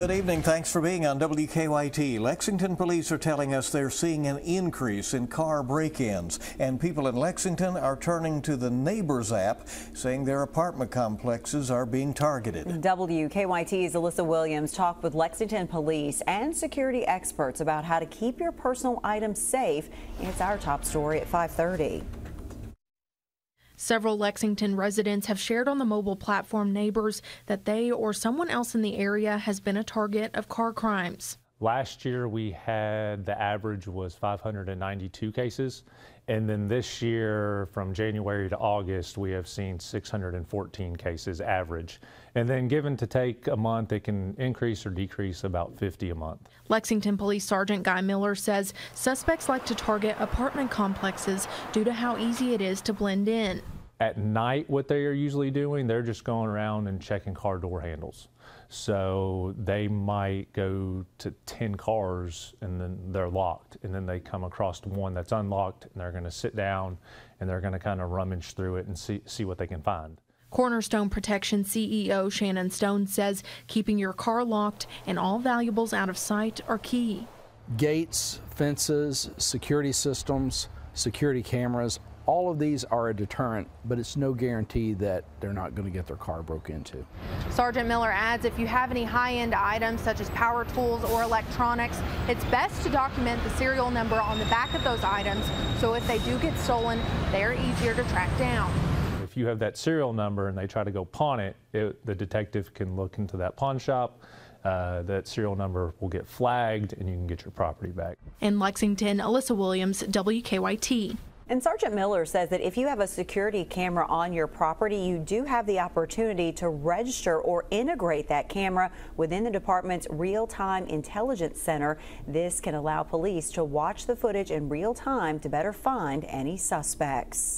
Good evening. Thanks for being on WKYT. Lexington Police are telling us they're seeing an increase in car break-ins, and people in Lexington are turning to the Neighbors app, saying their apartment complexes are being targeted. WKYT's Alyssa Williams talked with Lexington Police and security experts about how to keep your personal items safe. It's our top story at 5:30. Several Lexington residents have shared on the mobile platform Neighbors that they or someone else in the area has been a target of car crimes. Last year we had, the average was 592 cases, and then this year from January to August we have seen 614 cases average. And then given to take a month, it can increase or decrease about 50 a month. Lexington Police Sergeant Guy Miller says suspects like to target apartment complexes due to how easy it is to blend in. At night, what they are usually doing, they're just going around and checking car door handles. So they might go to 10 cars and then they're locked, and then they come across one that's unlocked and they're going to sit down and they're going to kind of rummage through it and see what they can find. Cornerstone Protection CEO Shannon Stone says keeping your car locked and all valuables out of sight are key. Gates, fences, security systems, security cameras, all of these are a deterrent, but it's no guarantee that they're not going to get their car broke into. Sergeant Miller adds if you have any high-end items such as power tools or electronics, it's best to document the serial number on the back of those items so if they do get stolen, they're easier to track down. If you have that serial number and they try to go pawn it, the detective can look into that pawn shop. That serial number will get flagged and you can get your property back. In Lexington, Alyssa Williams, WKYT. And Sergeant Miller says that if you have a security camera on your property, you do have the opportunity to register or integrate that camera within the department's real-time intelligence center. This can allow police to watch the footage in real time to better find any suspects.